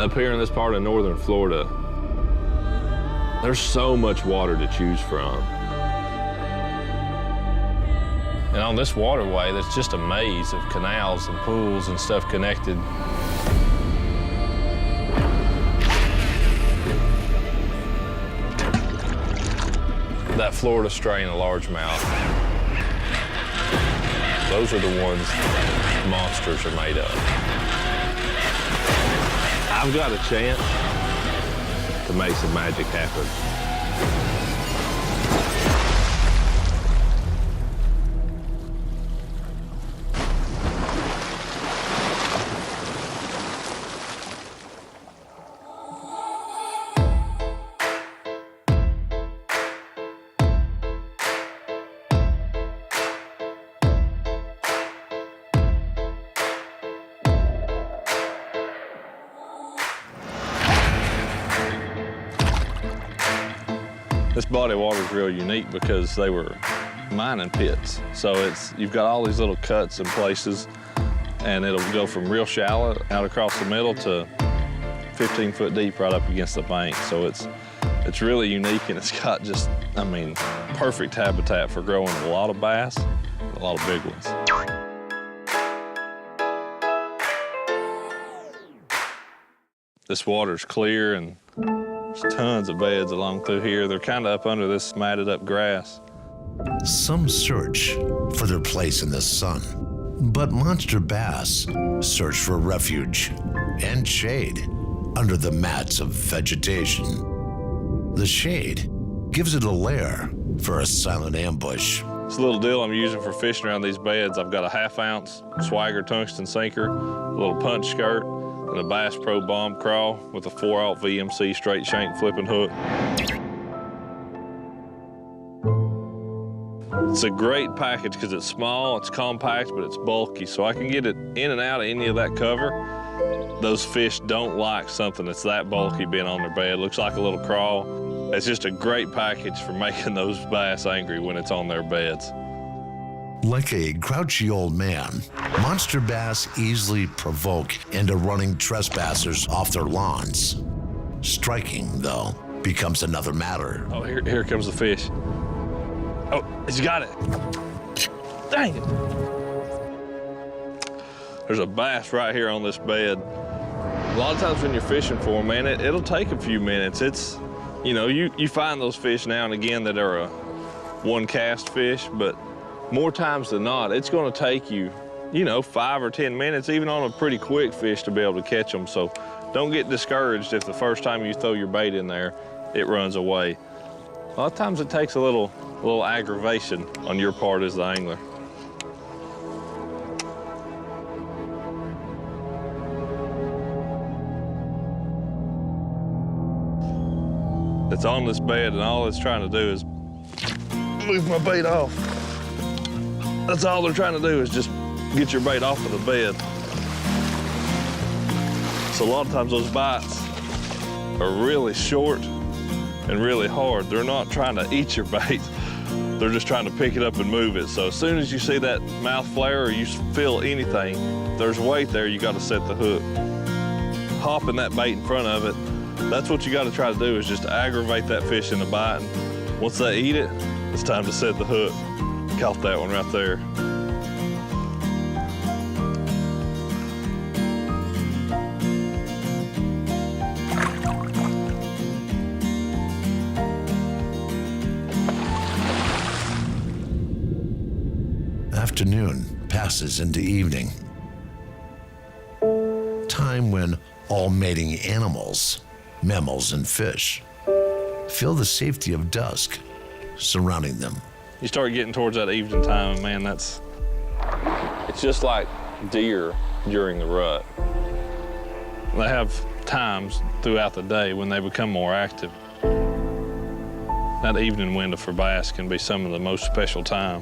Up here in this part of northern Florida, there's so much water to choose from. And on this waterway, there's just a maze of canals and pools and stuff connected. That Florida strain of largemouth, those are the ones monsters are made of. I've got a chance to make some magic happen. This body of water is real unique because they were mining pits. So you've got all these little cuts and places, and it'll go from real shallow out across the middle to 15 foot deep right up against the bank. So it's really unique, and it's got just, I mean, perfect habitat for growing a lot of bass, and a lot of big ones. This water's clear, and there's tons of beds along through here. They're kind of up under this matted up grass. Some search for their place in the sun, but monster bass search for refuge and shade under the mats of vegetation. The shade gives it a lair for a silent ambush. This little deal I'm using for fishing around these beds, I've got a 1/2 ounce Swagger tungsten sinker, a little punch skirt, and a Bass Pro bomb crawl with a 4/0 VMC straight shank flipping hook. It's a great package because it's small, it's compact, but it's bulky, so I can get it in and out of any of that cover. Those fish don't like something that's that bulky being on their bed. It looks like a little crawl. It's just a great package for making those bass angry when it's on their beds. Like a grouchy old man, monster bass easily provoke into running trespassers off their lawns. Striking, though, becomes another matter. Oh, here comes the fish. Oh, he's got it. Dang it. There's a bass right here on this bed. A lot of times when you're fishing for them, man, it'll take a few minutes. It's, you know, you find those fish now and again that are a one cast fish, but more times than not, it's gonna take you, you know, 5 or 10 minutes, even on a pretty quick fish, to be able to catch them. So don't get discouraged if the first time you throw your bait in there, it runs away. A lot of times it takes a little aggravation on your part as the angler. It's on this bed, and all it's trying to do is move my bait off. That's all they're trying to do, is just get your bait off of the bed. So a lot of times those bites are really short and really hard. They're not trying to eat your bait. They're just trying to pick it up and move it. So as soon as you see that mouth flare or you feel anything, there's weight there, you got to set the hook. Hopping that bait in front of it, that's what you got to try to do, is just aggravate that fish into biting. Once they eat it, it's time to set the hook. Caught that one right there. Afternoon passes into evening. Time when all mating animals, mammals and fish, feel the safety of dusk surrounding them. You start getting towards that evening time, and man, it's just like deer during the rut. They have times throughout the day when they become more active. That evening window for bass can be some of the most special time,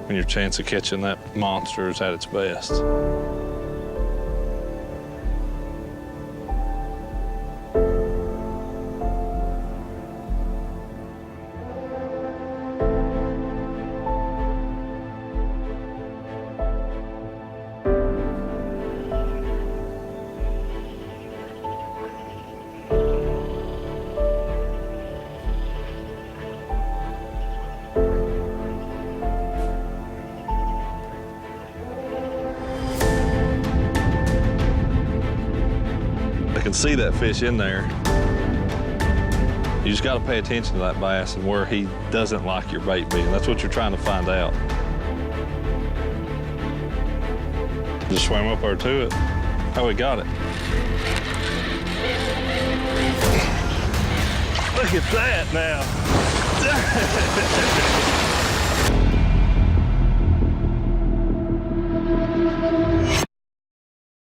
when your chance of catching that monster is at its best. can see that fish in there. You just got to pay attention to that bass and where he doesn't like your bait being. That's what you're trying to find out. Just swam up there to it. Oh, we got it. Look at that now.